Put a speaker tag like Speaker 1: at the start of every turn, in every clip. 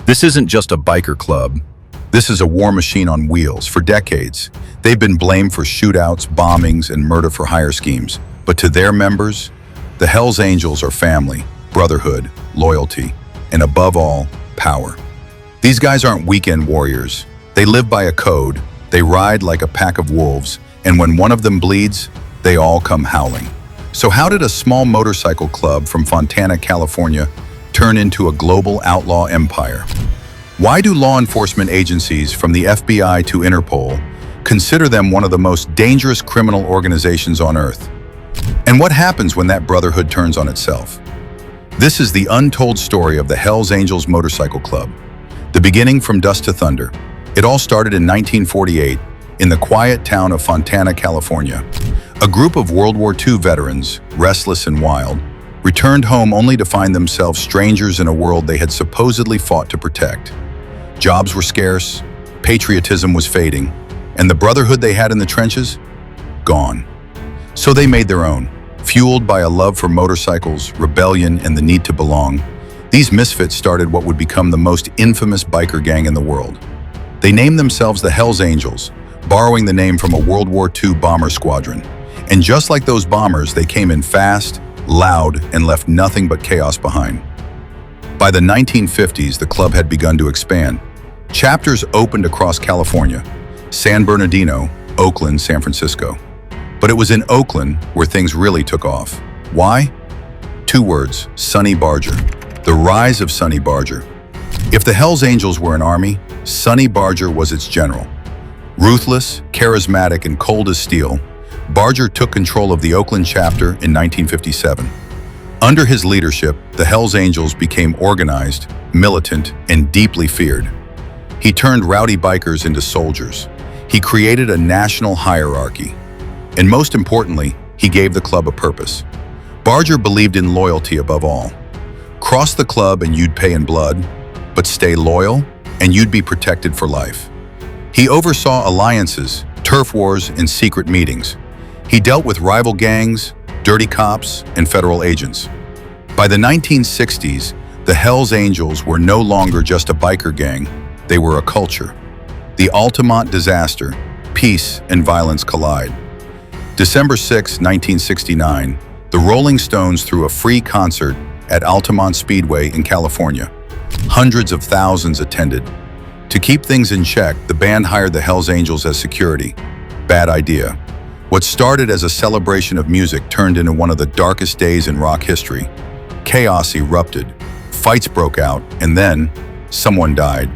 Speaker 1: This isn't just a biker club. This is a war machine on wheels. For decades, they've been blamed for shootouts, bombings, and murder-for-hire schemes. But to their members, the Hells Angels are family, brotherhood, loyalty, and above all, power. These guys aren't weekend warriors. They live by a code, they ride like a pack of wolves, and when one of them bleeds, they all come howling. So how did a small motorcycle club from Fontana, California, turn into a global outlaw empire? Why do law enforcement agencies from the FBI to Interpol consider them one of the most dangerous criminal organizations on Earth? And what happens when that brotherhood turns on itself? This is the untold story of the Hells Angels Motorcycle Club. The beginning from dust to thunder. It all started in 1948 in the quiet town of Fontana, California. A group of World War II veterans, restless and wild, returned home only to find themselves strangers in a world they had supposedly fought to protect. Jobs were scarce, patriotism was fading, and the brotherhood they had in the trenches? Gone. So they made their own. Fueled by a love for motorcycles, rebellion, and the need to belong, these misfits started what would become the most infamous biker gang in the world. They named themselves the Hells Angels, borrowing the name from a World War II bomber squadron. And just like those bombers, they came in fast, loud, and left nothing but chaos behind. By the 1950s, the club had begun to expand. Chapters opened across California, San Bernardino, Oakland, San Francisco. But it was in Oakland where things really took off. Why? Two words: Sonny Barger. The rise of Sonny Barger. If the Hells Angels were an army, Sonny Barger was its general. Ruthless, charismatic, and cold as steel, Barger took control of the Oakland chapter in 1957. Under his leadership, the Hells Angels became organized, militant, and deeply feared. He turned rowdy bikers into soldiers. He created a national hierarchy. And most importantly, he gave the club a purpose. Barger believed in loyalty above all. Cross the club and you'd pay in blood, but stay loyal and you'd be protected for life. He oversaw alliances, turf wars, and secret meetings. He dealt with rival gangs, dirty cops, and federal agents. By the 1960s, the Hells Angels were no longer just a biker gang, they were a culture. The Altamont disaster, peace and violence collide. December 6, 1969, the Rolling Stones threw a free concert at Altamont Speedway in California. Hundreds of thousands attended. To keep things in check, the band hired the Hells Angels as security. Bad idea. What started as a celebration of music turned into one of the darkest days in rock history. Chaos erupted, fights broke out, and then someone died.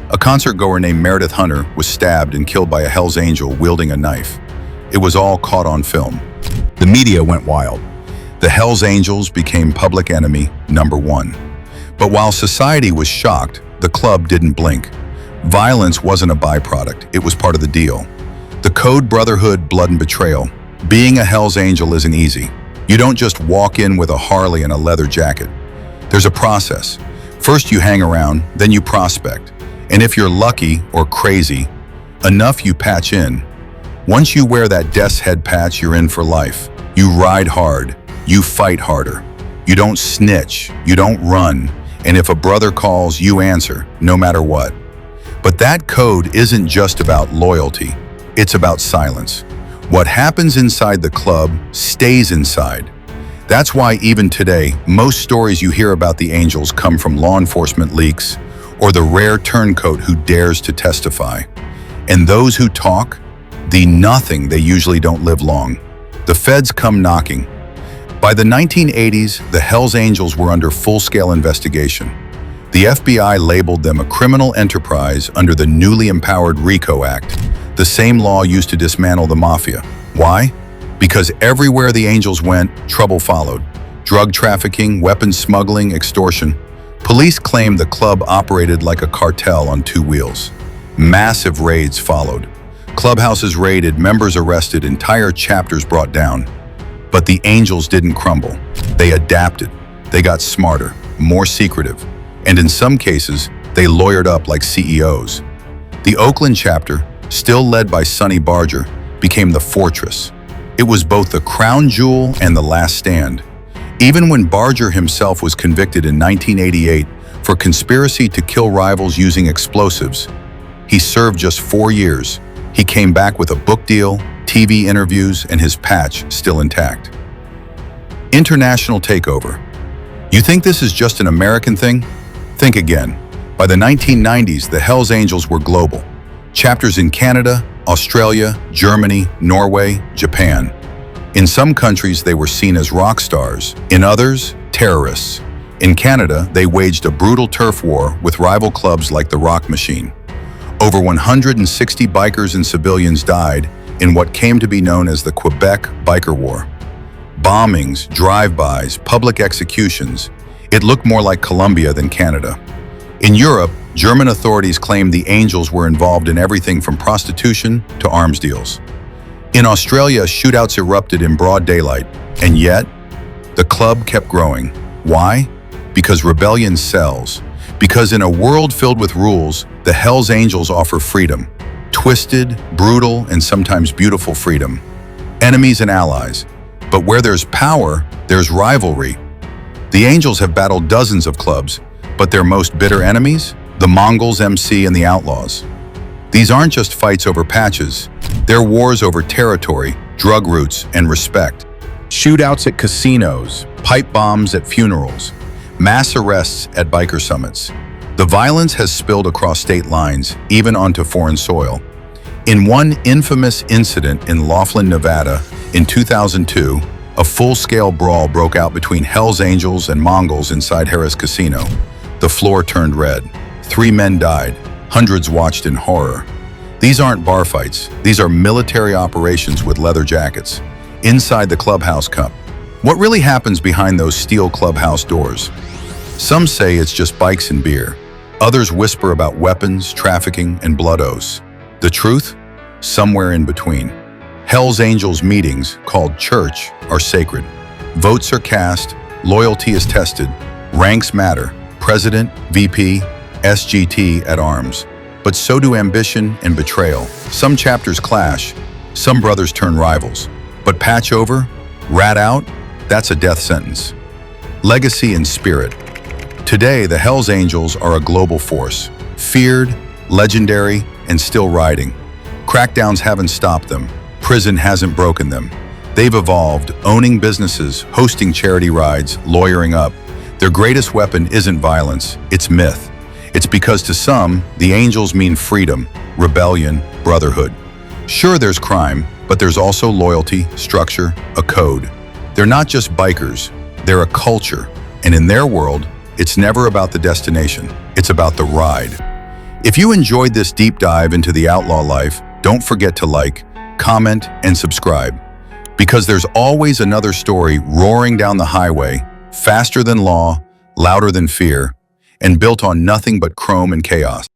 Speaker 1: A concert-goer named Meredith Hunter was stabbed and killed by a Hells Angel wielding a knife. It was all caught on film. The media went wild. The Hells Angels became public enemy number one. But while society was shocked, the club didn't blink. Violence wasn't a byproduct, it was part of the deal. The code brotherhood, blood and betrayal. Being a Hells Angel isn't easy. You don't just walk in with a Harley and a leather jacket. There's a process. First you hang around, then you prospect. And if you're lucky or crazy enough, you patch in. Once you wear that death's head patch, you're in for life. You ride hard, you fight harder. You don't snitch, you don't run. And if a brother calls, you answer, no matter what. But that code isn't just about loyalty, it's about silence. What happens inside the club stays inside. That's why even today, most stories you hear about the Angels come from law enforcement leaks or the rare turncoat who dares to testify. And those who talk, the nothing, they usually don't live long. The feds come knocking. By the 1980s, the Hells Angels were under full-scale investigation. The FBI labeled them a criminal enterprise under the newly empowered RICO Act, the same law used to dismantle the mafia. Why? Because everywhere the Angels went, trouble followed. Drug trafficking, weapons smuggling, extortion. Police claimed the club operated like a cartel on two wheels. Massive raids followed. Clubhouses raided, members arrested, entire chapters brought down. But the Angels didn't crumble. They adapted. They got smarter, more secretive, and in some cases, they lawyered up like CEOs. The Oakland chapter, still led by Sonny Barger, became the fortress. It was both the crown jewel and the last stand. Even when Barger himself was convicted in 1988 for conspiracy to kill rivals using explosives. He served just 4 years. He came back with a book deal, TV interviews, and his patch still intact. International takeover. You think this is just an American thing? Think again. By the 1990s, the Hells Angels were global. Chapters in Canada, Australia, Germany, Norway, Japan. In some countries, they were seen as rock stars. In others, terrorists. In Canada, they waged a brutal turf war with rival clubs like the Rock Machine. Over 160 bikers and civilians died in what came to be known as the Quebec Biker War. Bombings, drive-bys, public executions. It looked more like Colombia than Canada. In Europe, German authorities claimed the Angels were involved in everything from prostitution to arms deals. In Australia, shootouts erupted in broad daylight, and yet, the club kept growing. Why? Because rebellion sells. Because in a world filled with rules, the Hells Angels offer freedom. Twisted, brutal, and sometimes beautiful freedom. Enemies and allies. But where there's power, there's rivalry. The Angels have battled dozens of clubs, but their most bitter enemies? The Mongols, MC, and the Outlaws. These aren't just fights over patches. They're wars over territory, drug routes, and respect. Shootouts at casinos, pipe bombs at funerals, mass arrests at biker summits. The violence has spilled across state lines, even onto foreign soil. In one infamous incident in Laughlin, Nevada, in 2002, a full-scale brawl broke out between Hells Angels and Mongols inside Harrah's Casino. The floor turned red. 3 men died. Hundreds watched in horror. These aren't bar fights. These are military operations with leather jackets. Inside the clubhouse cup. What really happens behind those steel clubhouse doors? Some say it's just bikes and beer. Others whisper about weapons, trafficking, and blood oaths. The truth? Somewhere in between. Hells Angels meetings, called church, are sacred. Votes are cast, loyalty is tested, ranks matter. President, VP, SGT at arms. But so do ambition and betrayal. Some chapters clash, some brothers turn rivals. But patch over, rat out, that's a death sentence. Legacy and spirit. Today, the Hells Angels are a global force. Feared, legendary, and still riding. Crackdowns haven't stopped them. Prison hasn't broken them. They've evolved, owning businesses, hosting charity rides, lawyering up. Their greatest weapon isn't violence, it's myth. It's because to some, the Angels mean freedom, rebellion, brotherhood. Sure, there's crime, but there's also loyalty, structure, a code. They're not just bikers, they're a culture. And in their world, it's never about the destination, it's about the ride. If you enjoyed this deep dive into the outlaw life, don't forget to like, comment, and subscribe. Because there's always another story roaring down the highway, faster than law, louder than fear, and built on nothing but chrome and chaos.